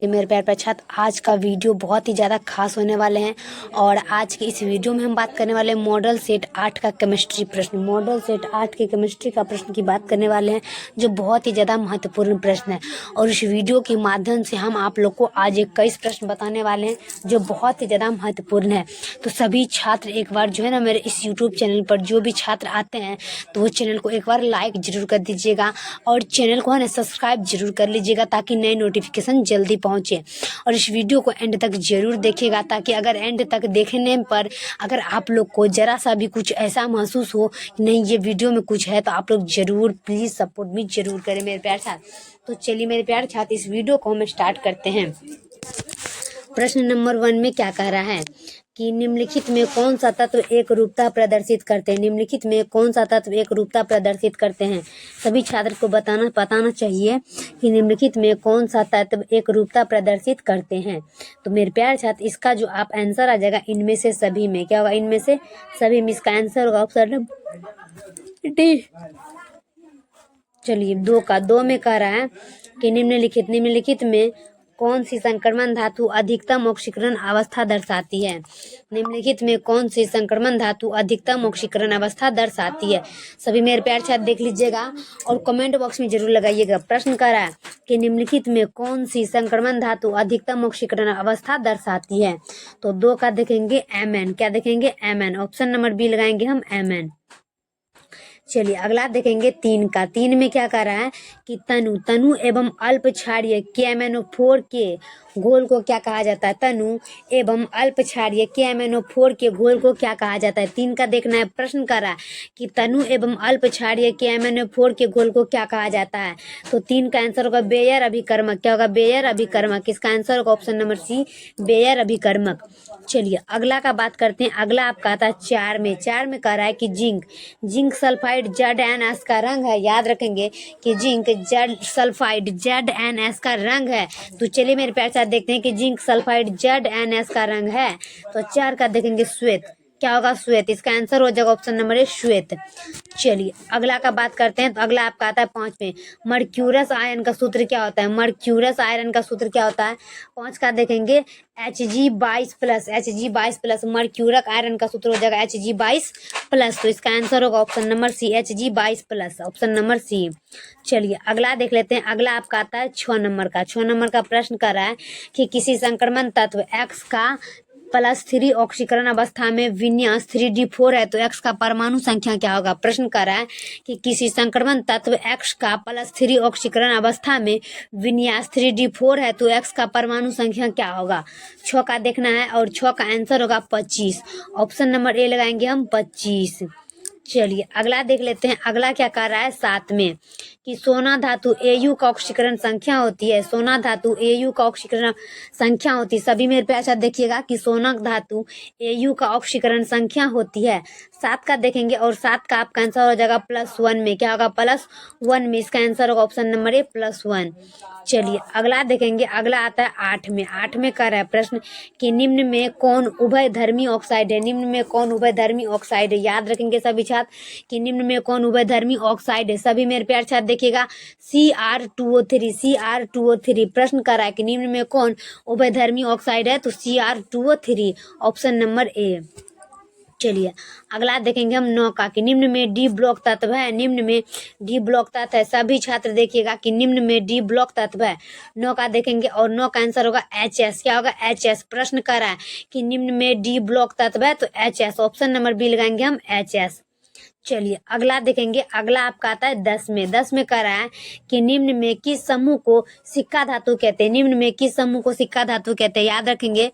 मेरे प्यार प्यारे छात्र, आज का वीडियो बहुत ही ज़्यादा खास होने वाले हैं। और आज की इस वीडियो में हम बात करने वाले हैं मॉडल सेट 8 का केमिस्ट्री प्रश्न। मॉडल सेट 8 के केमिस्ट्री का प्रश्न की बात करने वाले हैं, जो बहुत ही ज़्यादा महत्वपूर्ण प्रश्न है। और इस वीडियो के माध्यम से हम आप लोग को आज 21 प्रश्न बताने वाले हैं, जो बहुत ही ज़्यादा महत्वपूर्ण है। तो सभी छात्र एक बार जो है ना, मेरे इस यूट्यूब चैनल पर जो भी छात्र आते हैं तो वो चैनल को एक बार लाइक जरूर कर दीजिएगा और चैनल को है ना सब्सक्राइब जरूर कर लीजिएगा, ताकि नई नोटिफिकेशन जल्दी पहुंचे। और इस वीडियो को एंड तक जरूर देखिएगा, ताकि अगर एंड तक देखने पर अगर आप लोग को जरा सा भी कुछ ऐसा महसूस हो कि नहीं ये वीडियो में कुछ है, तो आप लोग जरूर प्लीज सपोर्ट भी जरूर करें मेरे प्यारे छात्र। तो चलिए मेरे प्यारे छात्र, इस वीडियो को हम स्टार्ट करते हैं। प्रश्न नंबर 1 में क्या कह रहा है कि निम्नलिखित में कौन सा तत्व एक रूपता प्रदर्शित करते हैं। निम्नलिखित में कौन सा तत्व एक रूपता प्रदर्शित करते हैं। सभी छात्र को बताना चाहिए कि निम्नलिखित में कौन सा तत्व एक रूपता प्रदर्शित करते हैं। तो मेरे प्यारे छात्र, इसका जो आप आंसर आ जाएगा इनमें से सभी में। क्या होगा? इनमें से सभी में। इसका आंसर होगा ऑप्शन डी। चलिए दो में कह रहा है कि निम्नलिखित में कौन सी संक्रमण धातु अधिकतम ऑक्सीकरण अवस्था दर्शाती है। निम्नलिखित में कौन सी संक्रमण धातु अधिकतम ऑक्सीकरण अवस्था दर्शाती है। सभी मेरे प्यार छात्र देख लीजिएगा और कमेंट बॉक्स में जरूर लगाइएगा। प्रश्न कर रहा है कि निम्नलिखित में कौन सी संक्रमण धातु अधिकतम ऑक्सीकरण अवस्था दर्शाती है। तो 2 का देखेंगे Mn। क्या देखेंगे? Mn। ऑप्शन नंबर बी लगाएंगे हम Mn। चलिए अगला देखेंगे 3 का। 3 में क्या कर रहा है कि तनु एवं अल्प क्षारीय KMnO4 के घोल को क्या कहा जाता है। तनु एवं अल्प क्षारीय KMnO4 के घोल को क्या कहा जाता है। 3 का देखना है। प्रश्न कर रहा है कि तनु एवं अल्प क्षारीय KMnO4 के घोल को क्या कहा जाता है। तो 3 का आंसर होगा बेयर अभिकर्मक। क्या होगा? बेयर अभिकर्मक। इसका आंसर होगा ऑप्शन नंबर सी, बेयर अभिकर्मक। चलिए अगला का बात करते हैं। अगला आपका आता है 4 में। 4 में कह रहा है कि जिंक सल्फाइड ZnS का रंग है। याद रखेंगे कि जिंक सल्फाइड ZnS का रंग है। तो चलिए मेरे प्यारे साथ देखते हैं कि जिंक सल्फाइड ZnS का रंग है। तो 4 का देखेंगे श्वेत। क्या होगा? श्वेत। इसका आंसर हो जाएगा ऑप्शन नंबर ए, श्वेत। चलिए अगला का बात करते हैं। तो अगला आपका आता है 5 में। मर्क्यूरस आयरन का सूत्र क्या होता है। मर्क्यूरस आयरन का सूत्र क्या होता है। 5 का देखेंगे Hg22+। Hg22+ मर्क्यूरक आयरन का सूत्र हो जाएगा Hg22+। तो इसका आंसर होगा option number C, Hg22+। Option number C. चलिए अगला देख लेते हैं। अगला आपका आता है 6 नंबर का। 6 नंबर का प्रश्न कर रहा है कि किसी संक्रमण तत्व X का +3 ऑक्सीकरण अवस्था में विन्यास 3d4 है, तो X का परमाणु संख्या क्या होगा। प्रश्न कर रहा है कि किसी संक्रमण तत्व X का +3 ऑक्सीकरण अवस्था में विन्यास 3d4 है, तो X का परमाणु संख्या क्या होगा। 6 का देखना है और 6 का आंसर होगा 25। ऑप्शन नंबर ए लगाएंगे हम 25। चलिए अगला देख लेते हैं। अगला क्या कर रहा है 7 में कि सोना धातु Au का ऑक्सीकरण संख्या होती है। सोना धातु Au का ऑक्सीकरण संख्या होती है। सभी मेरे प्यार साथ देखिएगा कि सोना धातु Au का ऑक्सीकरण संख्या होती है। 7 का देखेंगे और 7 का आपका आंसर हो जाएगा +1 में। क्या होगा? +1 में। इसका आंसर होगा ऑप्शन नंबर ए, +1। चलिए अगला देखेंगे। अगला आता है 8 में। 8 में कर रहा है प्रश्न कि निम्न में कौन उभयधर्मी ऑक्साइड है। निम्न में कौन उभयधर्मी ऑक्साइड है। याद रखेंगे सभी छात्र कि निम्न में कौन उभयधर्मी ऑक्साइड है। सभी मेरे प्यार छात्र देखिएगा Cr2O3। Cr2O3 प्रश्न कर रहा है कि निम्न में कौन उभयधर्मी ऑक्साइड है। तो Cr2O3 ऑप्शन नंबर ए। चलिए अगला देखेंगे हम 9 का कि निम्न में डी ब्लॉक तत्व है। निम्न में डी ब्लॉक तत्व है। सभी छात्र देखिएगा कि निम्न में डी ब्लॉक तत्व है। 9 का देखेंगे और 9 का आंसर होगा HS। क्या होगा? HS। प्रश्न कर रहा है कि निम्न में डी ब्लॉक तत्व है, तो HS। ऑप्शन नंबर बी लगाएंगे हम HS। चलिए अगला देखेंगे। अगला आपका आता है 10 में। 10 में कह रहा है कि निम्न में किस समूह को सिक्का धातु कहते हैं। निम्न में किस समूह को सिक्का धातु कहते हैं। याद रखेंगे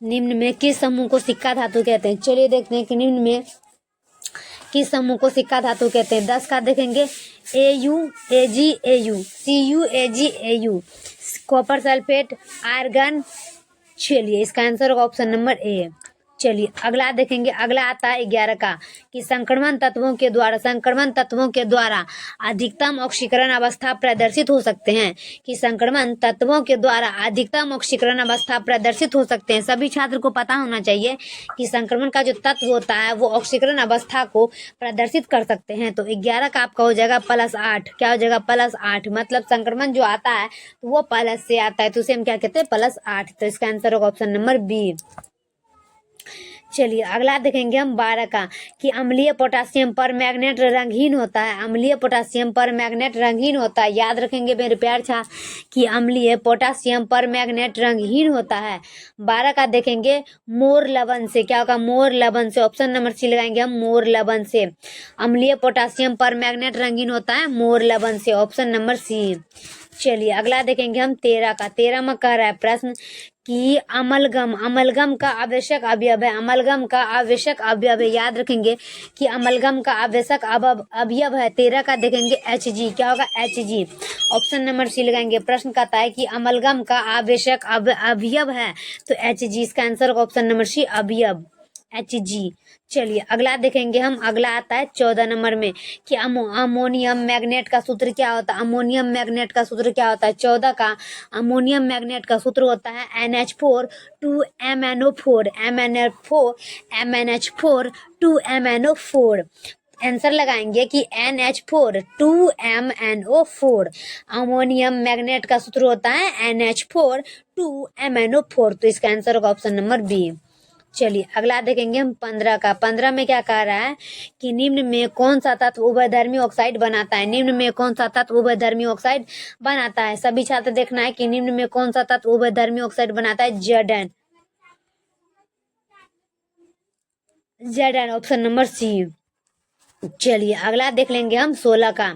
निम्न में किस समूह को सिक्का धातु कहते हैं। चलिए देखते हैं कि निम्न में किस समूह को सिक्का धातु कहते हैं। 10 का देखेंगे AU AG AU CU AG AU copper sulphate argon. चलिए इसका आंसर होगा ऑप्शन नंबर ए। चलिए अगला देखेंगे, अगला आता है 11 का कि संक्रमण तत्वों के द्वारा अधिकतम ऑक्सीकरण अवस्था प्रदर्शित हो सकते हैं, कि संक्रमण तत्वों के द्वारा अधिकतम ऑक्सीकरण अवस्था प्रदर्शित हो सकते हैं। सभी छात्र को पता होना चाहिए कि संक्रमण का जो तत्व होता है वो ऑक्सीकरण अवस्था को प्रदर्शित कर सकते हैं। तो 11 का आपका हो जाएगा +8। क्या हो जाएगा? +8। मतलब संक्रमण जो आता है तो वो प्लस से आता है, तो उसे हम क्या कहते हैं? +8। तो इसका आंसर होगा ऑप्शन नंबर बी। चलिए अगला देखेंगे हम 12 का कि अम्लीय पोटासियम पर मैग्नेट रंगहीन होता है। अम्लीय पोटासियम पर मैग्नेट रंगहीन होता है। याद रखेंगे मेरे प्यार छात्र कि अम्लीय पोटासियम पर मैग्नेट रंगहीन होता है। 12 का देखेंगे मोर लवण से। क्या होगा? मोर लवण से। ऑप्शन नंबर सी लगाएंगे हम, मोर लवण से। अम्लीय पोटासियम पर मैग्नेट रंगीन होता है मोर लवण से। Option number C. चलिए अगला देखेंगे हम 13 का। 13 में कह रहा है प्रश्न कि अमलगम का आवश्यक अवयव है। अमलगम का आवश्यक अवयव है। याद रखेंगे कि अमलगम का आवश्यक अवयव है। 13 का देखेंगे Hg। क्या होगा? Hg। ऑप्शन नंबर सी लगाएंगे। प्रश्न कहता है कि अमलगम का आवश्यक अवयव है तो Hg। इसका आंसर होगा ऑप्शन नंबर सी, अवयव, Hg। चलिए अगला देखेंगे हम। अगला आता है 14 नंबर में कि अमोनियम मैग्नेट का सूत्र क्या होता है। अमोनियम मैग्नेट का सूत्र क्या होता है? 14 का अमोनियम मैग्नेट का सूत्र होता है NH4 2MnO4। MnH4 2MnO4। Answer लगाएंगे कि NH4 2MnO4। अमोनियम मैग्नेट का सूत्र होता है NH4 2MnO4। तो इसका आंसर होगा ऑप्शन नंबर बी। चलिए अगला देखेंगे हम 15 का। 15 में क्या कह रहा है कि निम्न में कौन सा तत्व उभयधर्मी ऑक्साइड बनाता है। निम्न में कौन सा तत्व उभयधर्मी ऑक्साइड बनाता है। सभी छात्र देखना है कि निम्न में कौन सा तत्व उभयधर्मी ऑक्साइड बनाता है। Zn। Option number C. चलिए अगला देख लेंगे हम 16 का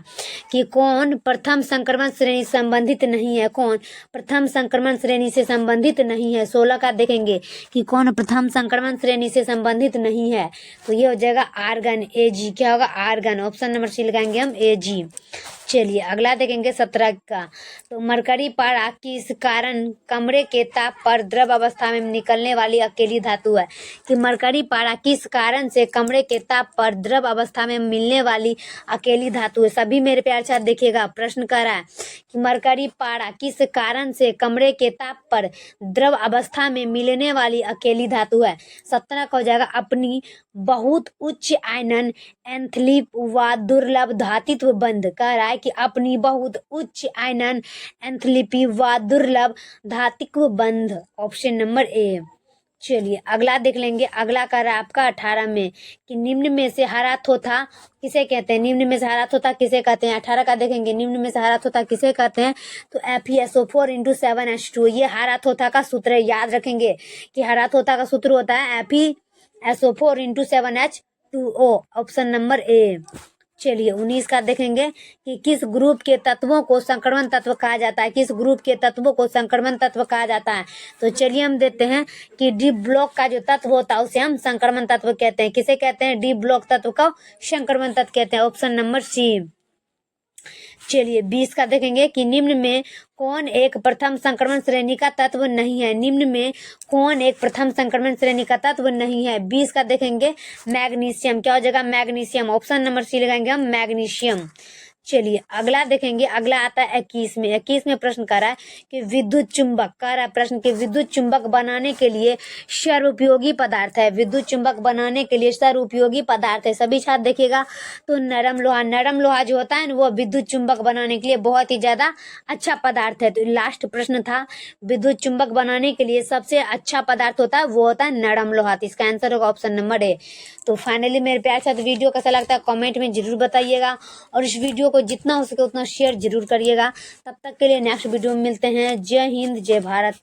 कि कौन प्रथम संक्रमण श्रेणी संबंधित नहीं है। कौन प्रथम संक्रमण श्रेणी से संबंधित नहीं है। 16 का देखेंगे कि कौन प्रथम संक्रमण श्रेणी से संबंधित नहीं है, तो ये हो जाएगा आर्गन, Ag। क्या होगा? आर्गन। ऑप्शन नंबर सी लगाएंगे हम, Ag। चलिए अगला देखेंगे 17 का। तो मरकरी पारा किस कारण कमरे के ताप पर द्रव अवस्था में निकलने वाली अकेली धातु है। कि मरकरी पारा किस कारण से कमरे के ताप पर द्रव अवस्था में मिलने वाली अकेली धातु है। सभी मेरे प्यार छात्र देखिएगा, प्रश्न कर रहा है कि मरकरी पारा किस कारण से कमरे के ताप पर द्रव अवस्था में मिलने वाली अकेली धातु है। 17 का हो जाएगा अपनी बहुत उच्च आयनन एंथलीप व दुर्लभ धातित्व बंध। कह रहा है कि अपनी बहुत उच्च आयनन एंथलीपी व दुर्लभ धातित्व बंध। Option number A. चलिए अगला देख लेंगे। अगला कह रहा है आपका 18 में कि निम्न में से हरा थोथा किसे कहते हैं। निम्न में से हरा थोथा किसे कहते हैं। 18 का देखेंगे निम्न में से हरा थोथा किसे कहते हैं, तो FeSO4 × 7H2। ये हरा थोथा का सूत्र है। याद रखेंगे कि हरा थोथा का सूत्र होता है FeSO4 × 7H2O। Option number A. चलिए 19 का देखेंगे कि किस ग्रुप के तत्वों को संक्रमण तत्व कहा जाता है। किस ग्रुप के तत्वों को संक्रमण तत्व कहा जाता है, तो चलिए हम देते हैं कि डी ब्लॉक का जो तत्व होता है उसे हम संक्रमण तत्व कहते हैं। किसे कहते हैं? डी ब्लॉक तत्व का संक्रमण तत्व कहते हैं। Option number C. चलिए 20 का देखेंगे कि निम्न में कौन एक प्रथम संक्रमण श्रेणी का तत्व नहीं है। निम्न में कौन एक प्रथम संक्रमण श्रेणी का तत्व नहीं है। 20 का देखेंगे मैग्नीशियम। क्या हो जाएगा? मैग्नीशियम। ऑप्शन नंबर सी लगाएंगे हम, मैग्नीशियम। चलिए अगला देखेंगे। अगला आता है 21 में। 21 में प्रश्न कर रहा है कि विद्युत चुंबक, कह रहा है प्रश्न कि विद्युत चुंबक बनाने के लिए सर्वोपयोगी पदार्थ है। विद्युत चुंबक बनाने के लिए सर्वोपयोगी पदार्थ है। सभी छात्र देखिएगा, तो नरम लोहा। नरम लोहा जो होता है ना वो विद्युत चुंबक बनाने के लिए बहुत ही ज्यादा अच्छा पदार्थ है। तो लास्ट प्रश्न था विद्युत चुंबक बनाने के लिए सबसे अच्छा पदार्थ होता है वो होता है नरम लोहा। तो इसका आंसर होगा ऑप्शन नंबर ए। तो फाइनली मेरे प्यार साथ वीडियो कैसा लगता है कमेंट में जरूर बताइएगा, और इस वीडियो को जितना हो सके उतना शेयर जरूर करिएगा। तब तक के लिए नेक्स्ट वीडियो में मिलते हैं। जय हिंद, जय भारत।